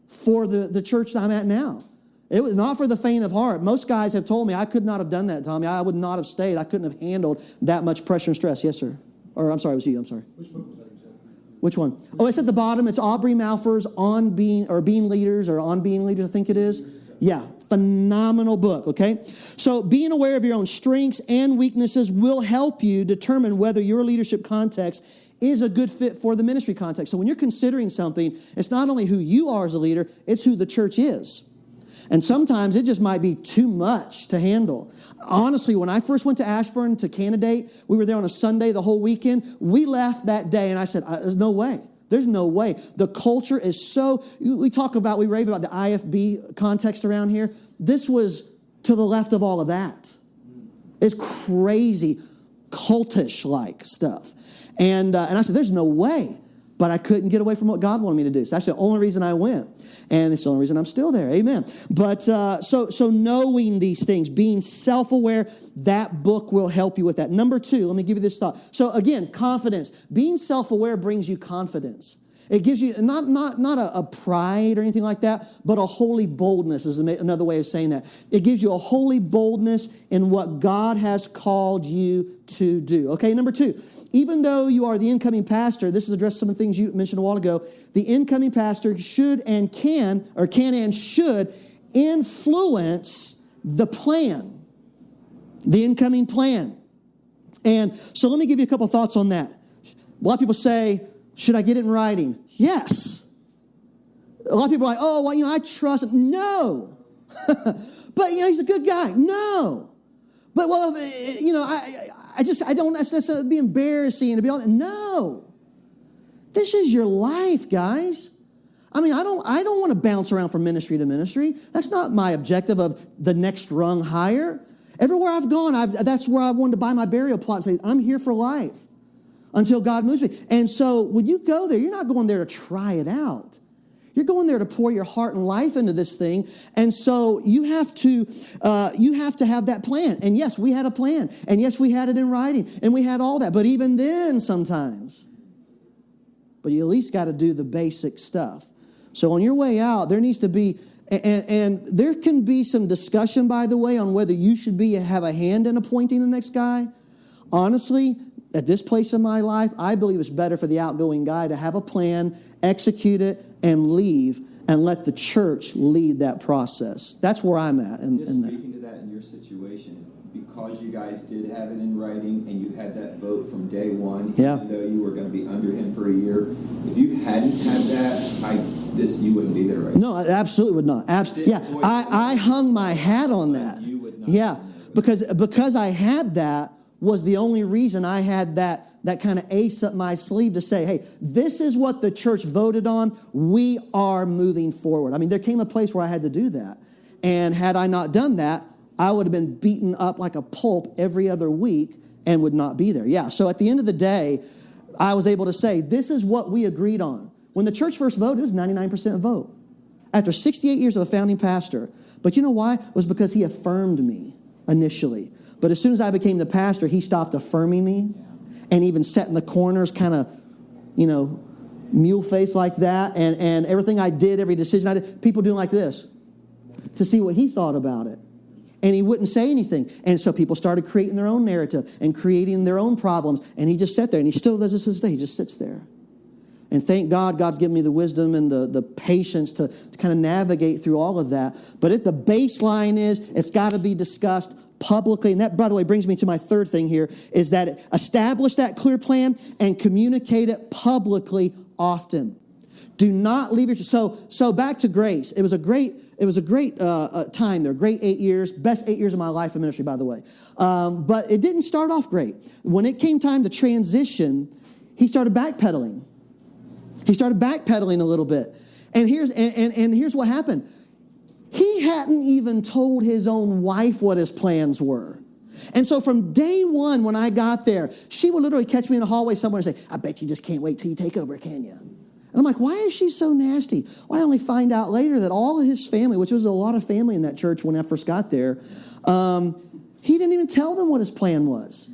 for the church that I'm at now. It was not for the faint of heart. Most guys have told me I could not have done that, Tommy. I would not have stayed. I couldn't have handled that much pressure and stress. Yes, sir. Or I'm sorry, it was you. I'm sorry. Which book was that exactly? Which one? Oh, it's at the bottom. It's Aubrey Malfer's Being Leaders, I think it is. Yeah, phenomenal book, okay? So being aware of your own strengths and weaknesses will help you determine whether your leadership context is a good fit for the ministry context. So when you're considering something, it's not only who you are as a leader, it's who the church is. And sometimes it just might be too much to handle. Honestly, when I first went to Ashburn to candidate, we were there on a Sunday the whole weekend. We left that day and I said, there's no way. There's no way. The culture is so, we rave about the IFB context around here. This was to the left of all of that. It's crazy, cultish-like stuff. And I said, there's no way. But I couldn't get away from what God wanted me to do. So that's the only reason I went. And it's the only reason I'm still there. Amen. But so knowing these things, being self-aware, that book will help you with that. Number 2, let me give you this thought. So again, confidence. Being self-aware brings you confidence. It gives you not a pride or anything like that, but a holy boldness is another way of saying that. It gives you a holy boldness in what God has called you to do. Okay, number 2, even though you are the incoming pastor, this is addressed some of the things you mentioned a while ago, the incoming pastor should and should influence the plan, the incoming plan. And so let me give you a couple thoughts on that. A lot of people say, should I get it in writing? Yes. A lot of people are like, oh, well, I trust him. No. But, he's a good guy. No. But, well, I don't, that'd be embarrassing to be honest. No. This is your life, guys. I don't want to bounce around from ministry to ministry. That's not my objective of the next rung higher. Everywhere I've gone, that's where I wanted to buy my burial plot and say, I'm here for life until God moves me. And so when you go there, you're not going there to try it out. You're going there to pour your heart and life into this thing. And so you have to have that plan. And yes, we had a plan. And yes, we had it in writing. And we had all that. But even then sometimes, but you at least got to do the basic stuff. So on your way out, there needs to be, and there can be some discussion, by the way, on whether you should have a hand in appointing the next guy. Honestly, at this place in my life, I believe it's better for the outgoing guy to have a plan, execute it, and leave, and let the church lead that process. That's where I'm at. Just speaking to that in your situation, because you guys did have it in writing and you had that vote from day one, Yeah. even though you were going to be under him for a year, if you hadn't had that, you wouldn't be there right now. No, I absolutely would not. Yeah, I hung my hat on that. You would not. Yeah, because I had that was the only reason I had that kind of ace up my sleeve to say, hey, this is what the church voted on. We are moving forward. I mean, there came a place where I had to do that. And had I not done that, I would have been beaten up like a pulp every other week and would not be there. Yeah, so at the end of the day, I was able to say, this is what we agreed on. When the church first voted, it was 99% vote. After 68 years of a founding pastor. But you know why? It was because he affirmed me initially. But as soon as I became the pastor, he stopped affirming me and even sat in the corners kind of, mule face like that. And everything I did, every decision I did, people doing like this to see what he thought about it. And he wouldn't say anything. And so people started creating their own narrative and creating their own problems. And he just sat there. And he still does this to this day. He just sits there. And thank God, God's given me the wisdom and the patience to kind of navigate through all of that. But the baseline is it's got to be discussed publicly. And that, by the way, brings me to my third thing here, is that establish that clear plan and communicate it publicly often. Do not leave your... So back to Grace. It was a great time there. Great 8 years. Best 8 years of my life in ministry, by the way. But it didn't start off great. When it came time to transition, he started backpedaling. He started backpedaling a little bit. And here's what happened. He hadn't even told his own wife what his plans were. And so from day one when I got there, she would literally catch me in the hallway somewhere and say, I bet you just can't wait till you take over, can you? And I'm like, why is she so nasty? Well, I only find out later that all of his family, which was a lot of family in that church when I first got there, he didn't even tell them what his plan was.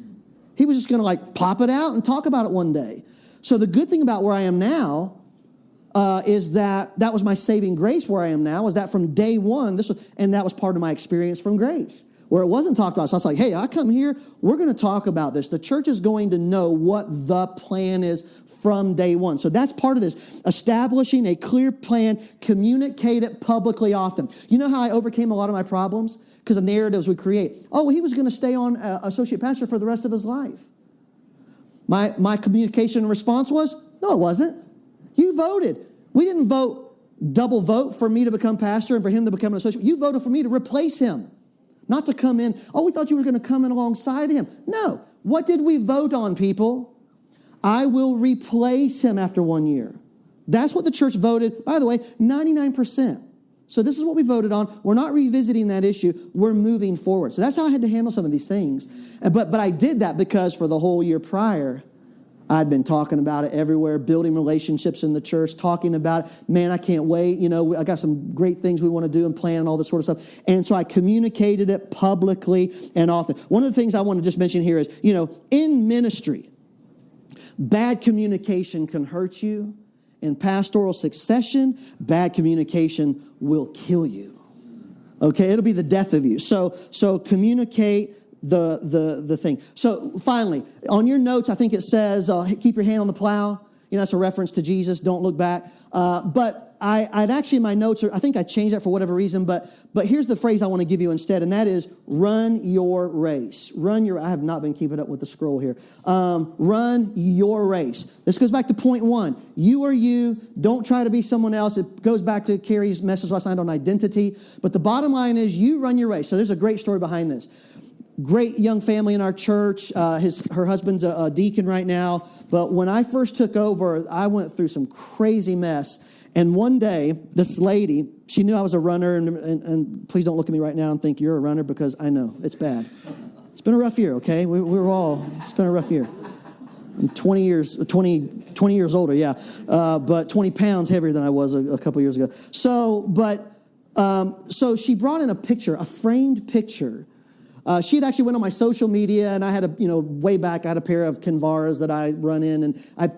He was just going to pop it out and talk about it one day. So the good thing about where I am now is that was my saving grace where I am now, is that from day one, that was part of my experience from Grace, where it wasn't talked about. So I was like, hey, I come here, we're going to talk about this. The church is going to know what the plan is from day one. So that's part of this, establishing a clear plan, communicate it publicly often. You know how I overcame a lot of my problems? Because the narratives we create. Oh, well, he was going to stay on associate pastor for the rest of his life. My communication and response was, no, it wasn't. You voted. We didn't double vote for me to become pastor and for him to become an associate. You voted for me to replace him, not to come in. Oh, we thought you were going to come in alongside him. No. What did we vote on, people? I will replace him after 1 year. That's what the church voted. By the way, 99%. So this is what we voted on. We're not revisiting that issue. We're moving forward. So that's how I had to handle some of these things. But I did that because for the whole year prior, I'd been talking about it everywhere, building relationships in the church, talking about it. Man, I can't wait. I got some great things we want to do and plan and all this sort of stuff. And so I communicated it publicly and often. One of the things I want to just mention here is, in ministry, bad communication can hurt you. In pastoral succession, bad communication will kill you. Okay, it'll be the death of you. So communicate the thing. So finally, on your notes, I think it says, keep your hand on the plow. That's a reference to Jesus. Don't look back. But I'd actually, in my notes, I think I changed that for whatever reason. But here's the phrase I want to give you instead, and that is run your race. I have not been keeping up with the scroll here. Run your race. This goes back to point one. You are you. Don't try to be someone else. It goes back to Carrie's message last night on identity. But the bottom line is you run your race. So there's a great story behind this. Great young family in our church. Her husband's a deacon right now. But when I first took over, I went through some crazy mess. And one day, this lady, she knew I was a runner. And please don't look at me right now and think you're a runner, because I know it's bad. It's been a rough year, okay? It's been a rough year. I'm 20 years older, yeah. But 20 pounds heavier than I was a couple years ago. So she brought in a framed picture. She had actually went on my social media, and I had way back, I had a pair of Kinvaras that I run in, and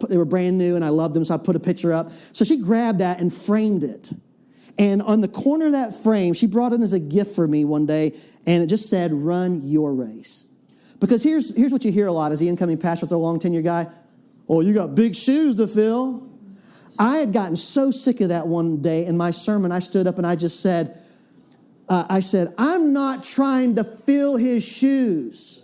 they were brand new, and I loved them, so I put a picture up. So she grabbed that and framed it. And on the corner of that frame, she brought it as a gift for me one day, and it just said, run your race. Because here's what you hear a lot as the incoming pastor with a long tenure guy. Oh, you got big shoes to fill. I had gotten so sick of that one day in my sermon, I stood up and I just said, I said, I'm not trying to fill his shoes.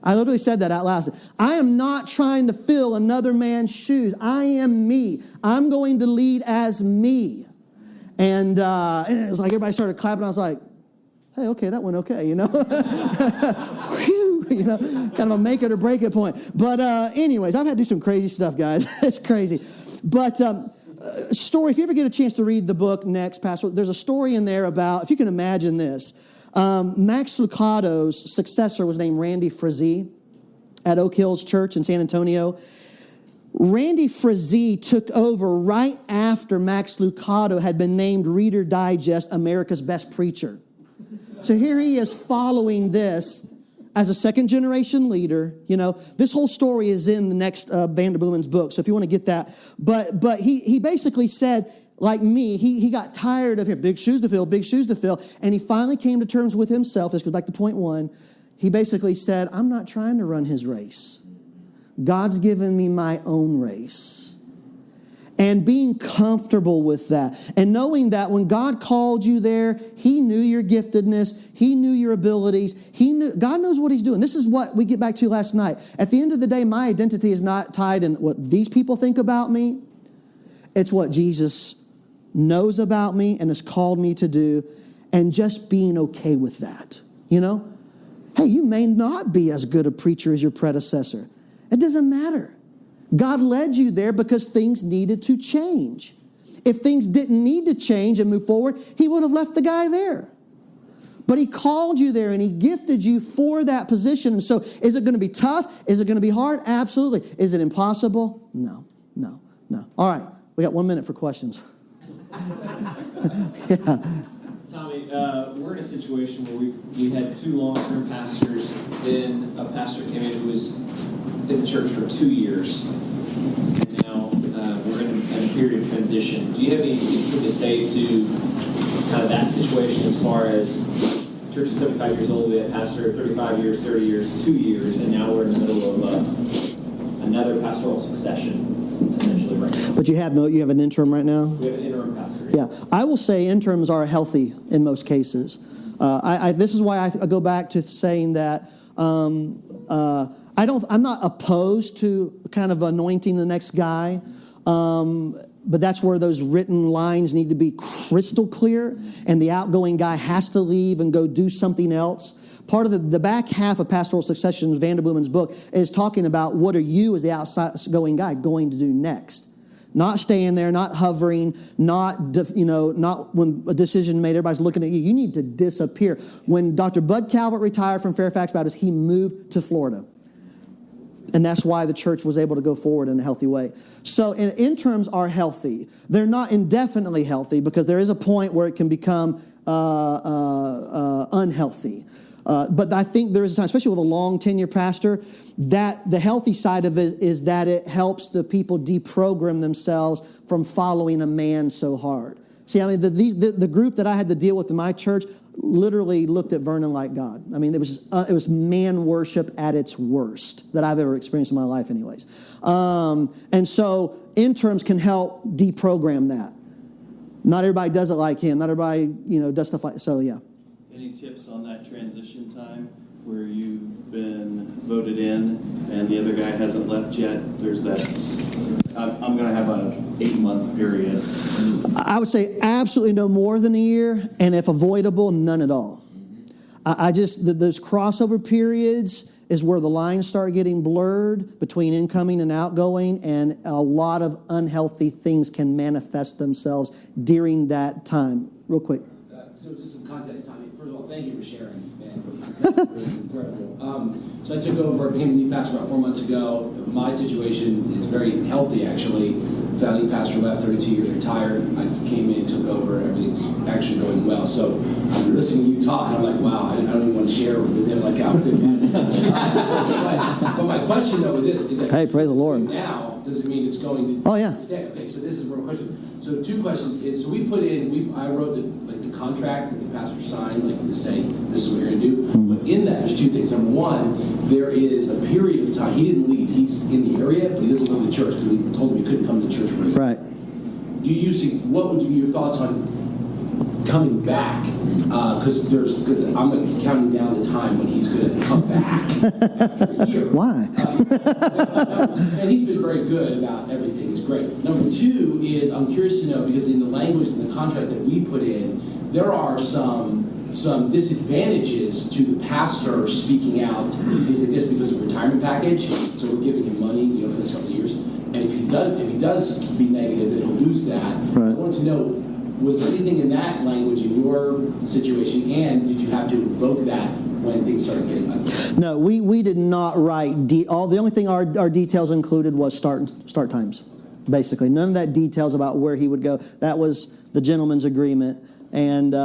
I literally said that out loud. I said, I am not trying to fill another man's shoes. I am me. I'm going to lead as me. And it was like everybody started clapping. I was like, hey, okay, that went okay, you know. Whew, you know, kind of a make it or break it point. But anyways, I've had to do some crazy stuff, guys. It's crazy. But story, if you ever get a chance to read the book Next, Pastoral, there's a story in there about, if you can imagine this, Max Lucado's successor was named Randy Frazee at Oak Hills Church in San Antonio. Randy Frazee took over right after Max Lucado had been named Reader Digest America's Best Preacher. So here he is following this as a second-generation leader. You know, this whole story is in the next Vanderbloemen's book, so if you want to get that. But he basically said, like me, he got tired of big shoes to fill, and he finally came to terms with himself. This goes back to point one. He basically said, I'm not trying to run his race. God's given me my own race. And being comfortable with that. And knowing that when God called you there, He knew your giftedness. He knew your abilities. God knows what He's doing. This is what we get back to last night. At the end of the day, my identity is not tied in what these people think about me. It's what Jesus knows about me and has called me to do. And just being okay with that. You know? Hey, you may not be as good a preacher as your predecessor. It doesn't matter. God led you there because things needed to change. If things didn't need to change and move forward, He would have left the guy there. But He called you there and He gifted you for that position. And so is it going to be tough? Is it going to be hard? Absolutely. Is it impossible? No. All right. We got 1 minute for questions. Yeah. Tommy, we're in a situation where we had 2 long-term pastors, then a pastor came in who was in the church for 2 years, and now we're in a period of transition. Do you have anything to say to kind of that situation as far as church is 75 years old, we had a pastor 35 years, 30 years, 2 years, and now we're in the middle of another pastoral succession, essentially right now. But you have an interim right now? We have an interim pastor. Yeah, I will say interims are healthy in most cases. This is why I go back to saying that I'm not opposed to kind of anointing the next guy, but that's where those written lines need to be crystal clear, and the outgoing guy has to leave and go do something else. Part of the back half of Pastoral Succession, Vanderbloemen's book, is talking about what are you as the outgoing guy going to do next. Not staying there, not hovering, not when a decision made, everybody's looking at you. You need to disappear. When Dr. Bud Calvert retired from Fairfax Baptist, he moved to Florida. And that's why the church was able to go forward in a healthy way. So interims are healthy. They're not indefinitely healthy because there is a point where it can become unhealthy. But I think there is a time, especially with a long tenure pastor, that the healthy side of it is that it helps the people deprogram themselves from following a man so hard. See, I mean, the group that I had to deal with in my church literally looked at Vernon like God. I mean, it was man worship at its worst that I've ever experienced in my life anyways. And so interims can help deprogram that. Not everybody does it like him. Not everybody, does stuff like, so yeah. Any tips on that transition time where you've been voted in and the other guy hasn't left yet? There's that. I'm going to have an 8-month period. I would say absolutely no more than a year, and if avoidable, none at all. Those crossover periods is where the lines start getting blurred between incoming and outgoing, and a lot of unhealthy things can manifest themselves during that time. Real quick. So just some context, Tommy. First of all, thank you for sharing, man. It's incredible. So I took over, became lead pastor about 4 months ago. My situation is very healthy, actually. Founding pastor left, 32 years retired. I came in, took over, everything's actually going well. So I'm listening to you talk, and I'm like, wow, I don't even want to share with them like how good that is. But my question though is this: is that hey, praise the Lord. Now does it mean it's going to stay? Okay, so this is more question. So 2 questions is: so we put in, I wrote the contract that the pastor signed, like to say this is what you're going to do. But in that, there's 2 things. Number 1, there is a period of time. He didn't leave. He's in the area, but he doesn't go to the church because he told me he couldn't come to church for a year. Right. What would be your thoughts on coming back, because I'm counting down the time when he's going to come back after a year. Why? And he's been very good about everything. It's great. Number two is I'm curious to know, because in the language in the contract that we put in, there are some disadvantages to the pastor speaking out. Is it this because of retirement package? So we're giving him money, for the next couple of years. And if he does be negative, then he'll lose that. Right. I wanted to know, was there anything in that language in your situation, and did you have to invoke that when things started getting ugly? No, we did not write. The only thing our details included was start times, basically. None of that details about where he would go. That was the gentleman's agreement. And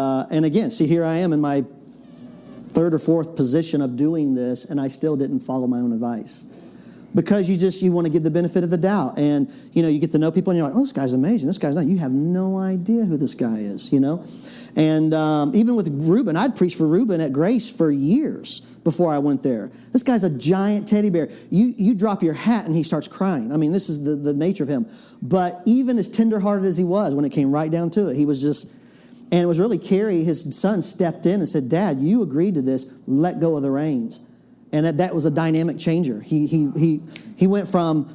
again, see, here I am in my third or fourth position of doing this, and I still didn't follow my own advice. Because you want to give the benefit of the doubt. And, you get to know people and you're like, oh, this guy's amazing. This guy's not. You have no idea who this guy is, And even with Reuben, I'd preached for Reuben at Grace for years before I went there. This guy's a giant teddy bear. You drop your hat and he starts crying. I mean, this is the nature of him. But even as tenderhearted as he was, when it came right down to it, he was just... And it was really Carrie, his son, stepped in and said, Dad, you agreed to this. Let go of the reins. And that was a dynamic changer. He went from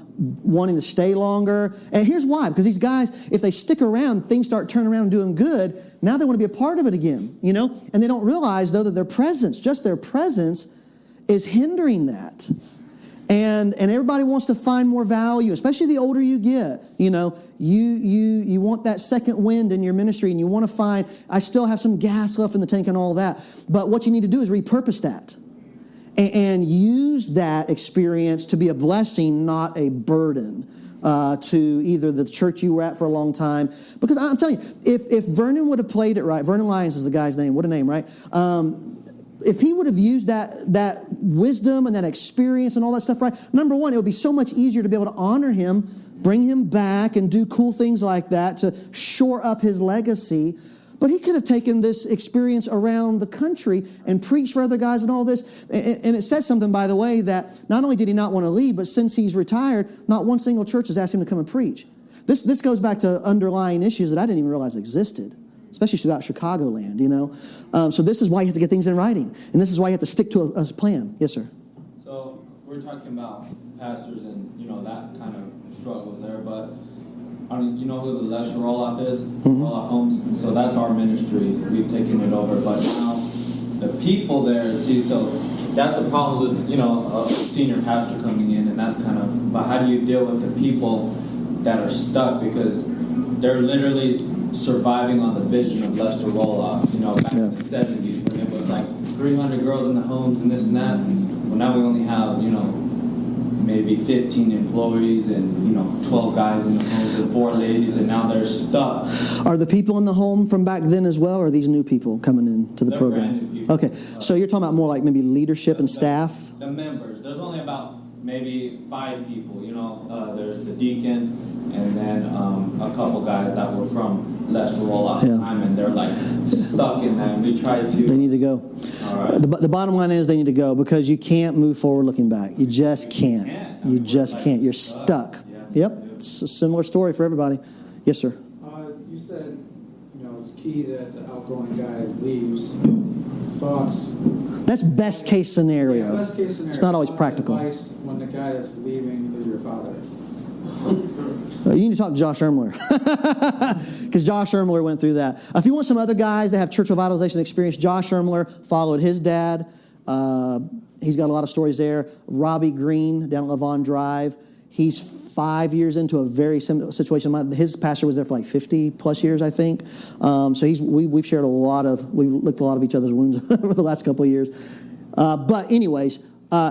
wanting to stay longer. And here's why. Because these guys, if they stick around, things start turning around and doing good. Now they want to be a part of it again, And they don't realize, though, that their presence is hindering that. And everybody wants to find more value, especially the older you get. You want that second wind in your ministry, and you want to find, I still have some gas left in the tank and all that. But what you need to do is repurpose that. And use that experience to be a blessing, not a burden to either the church you were at for a long time. Because I'm telling you, if Vernon would have played it right, Vernon Lyons is the guy's name, what a name, right? If he would have used that wisdom and that experience and all that stuff right, number one, it would be so much easier to be able to honor him, bring him back, and do cool things like that to shore up his legacy. But he could have taken this experience around the country and preached for other guys and all this. And it says something, by the way, that not only did he not want to leave, but since he's retired, not one single church has asked him to come and preach. This goes back to underlying issues that I didn't even realize existed, especially throughout Chicagoland, So this is why you have to get things in writing. And this is why you have to stick to a plan. Yes, sir. So we're talking about pastors and, that kind of struggles there, but... you know who the Lester Roloff is? Mm-hmm. Roloff Homes. So that's our ministry. We've taken it over. But now the people there, so that's the problems with, a senior pastor coming in, and that's kind of, but how do you deal with the people that are stuck? Because they're literally surviving on the vision of Lester Roloff, back in the 70s when it was like 300 girls in the homes and this and that. Well, now we only have, maybe 15 employees and 12 guys in the homes and 4 ladies, and now they're stuck. Are the people in the home from back then as well, or are these new people coming into the program? Brand new people. Okay, so you're talking about more like maybe leadership and staff? The members. There's only about maybe 5 people. There's the deacon, and then a couple guys that were from Lester Roloff's time, and they're like stuck in that. And we try to. They need to go. All right. The bottom line is they need to go, because you can't move forward looking back. You just can't. You just can't. You're stuck. Yep. It's a similar story for everybody. Yes, sir. You said, it's key that the outgoing guy leaves. Thoughts? That's best case scenario. Yeah, best case scenario. It's not always practical. Advice when the guy that's leaving is your father. You need to talk to Josh Ermler, because Josh Ermler went through that. If you want some other guys that have church revitalization experience, Josh Ermler followed his dad. He's got a lot of stories there. Robbie Green down at Levon Drive. He's 5 years into a very similar situation. His pastor was there for like 50 plus years, I think. So we've shared we've licked a lot of each other's wounds over the last couple of years. But anyways,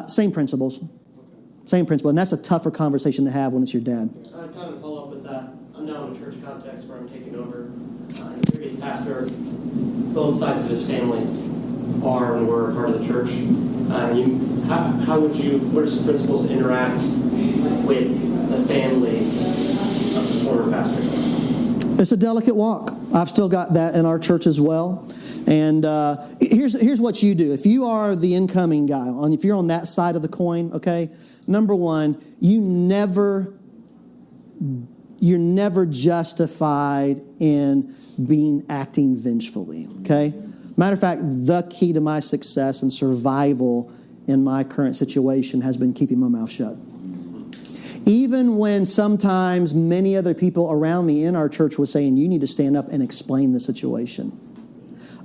same principles. Same principle. And that's a tougher conversation to have when it's your dad. I'd kind of follow up with that. I'm now in a church context where I'm taking over. The previous pastor, both sides of his family are and were a part of the church. What are some principles to interact with the family of the former pastor? It's a delicate walk. I've still got that in our church as well. And here's what you do. If you are the incoming guy, if you're on that side of the coin, okay, number one, you never you're never justified in acting vengefully, okay? Matter of fact, the key to my success and survival in my current situation has been keeping my mouth shut. Even when sometimes many other people around me in our church were saying, you need to stand up and explain the situation.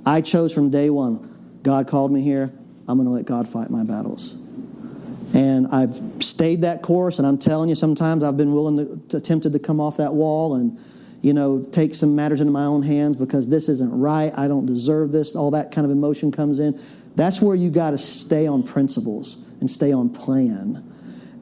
I chose from day one, God called me here, I'm going to let God fight my battles. And I've stayed that course, and I'm telling you, sometimes I've been tempted to come off that wall and, take some matters into my own hands because this isn't right, I don't deserve this, all that kind of emotion comes in. That's where you got to stay on principles and stay on plan.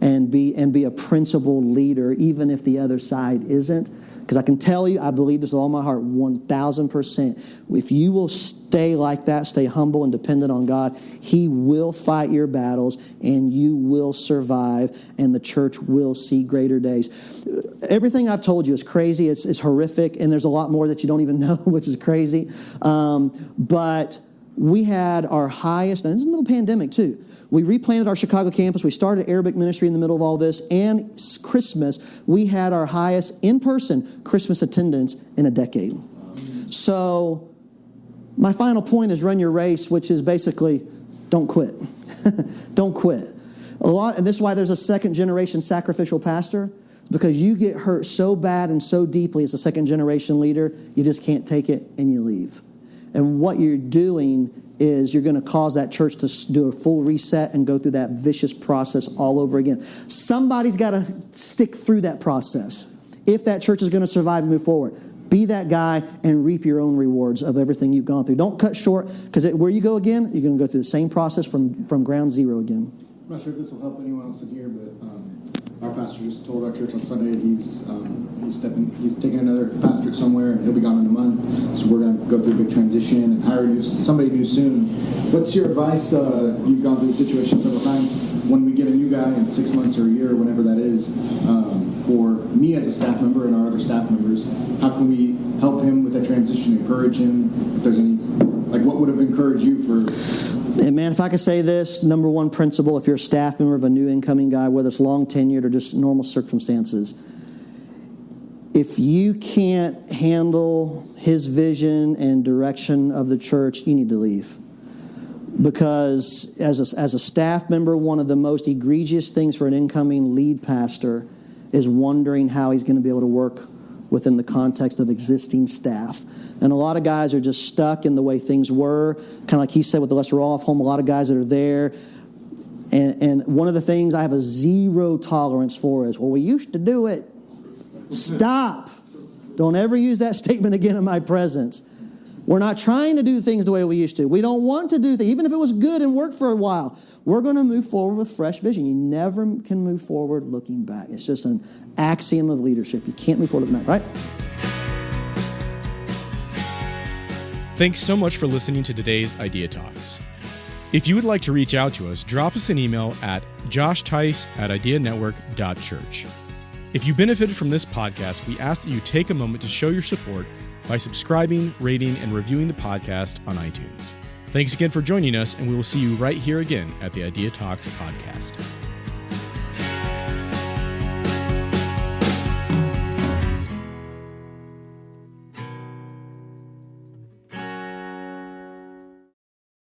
And be a principled leader, even if the other side isn't. Because I can tell you, I believe this with all my heart, 1,000%. If you will stay like that, stay humble and dependent on God, He will fight your battles and you will survive and the church will see greater days. Everything I've told you is crazy. It's horrific, and there's a lot more that you don't even know, which is crazy. But we had our highest, and this is a little pandemic too. We replanted our Chicago campus. We started Arabic ministry in the middle of all this. And Christmas, we had our highest in-person Christmas attendance in a decade. So my final point is run your race, which is basically don't quit. Don't quit. And this is why there's a second-generation sacrificial pastor, because you get hurt so bad and so deeply as a second-generation leader, you just can't take it and you leave. And what you're doing is you're going to cause that church to do a full reset and go through that vicious process all over again. Somebody's got to stick through that process if that church is going to survive and move forward. Be that guy and reap your own rewards of everything you've gone through. Don't cut short, because where you go again, you're going to go through the same process from ground zero again. I'm not sure if this will help anyone else in here, but our pastor just told our church on Sunday he's taking another pastorate somewhere and he'll be gone in a month. So we're going to go through a big transition and hire somebody new soon. What's your advice? You've gone through the situation several times. When we get a new guy in 6 months or a year, or whenever that is, for me as a staff member and our other staff members, how can we help him with that transition, encourage him? If there's any, what would have encouraged you for... And man, if I could say this, number one principle, if you're a staff member of a new incoming guy, whether it's long tenured or just normal circumstances, if you can't handle his vision and direction of the church, you need to leave. Because as a staff member, one of the most egregious things for an incoming lead pastor is wondering how he's going to be able to work within the context of existing staff. And a lot of guys are just stuck in the way things were. Kind of like he said with the Lesser Off home, a lot of guys that are there. And one of the things I have a zero tolerance for is, well, we used to do it. Stop. Don't ever use that statement again in my presence. We're not trying to do things the way we used to. We don't want to do things, even if it was good and worked for a while. We're going to move forward with fresh vision. You never can move forward looking back. It's just an axiom of leadership. You can't move forward looking back, right? Thanks so much for listening to today's Idea Talks. If you would like to reach out to us, drop us an email at joshtice@ideanetwork.church. If you benefited from this podcast, we ask that you take a moment to show your support by subscribing, rating, and reviewing the podcast on iTunes. Thanks again for joining us, and we will see you right here again at the Idea Talks podcast.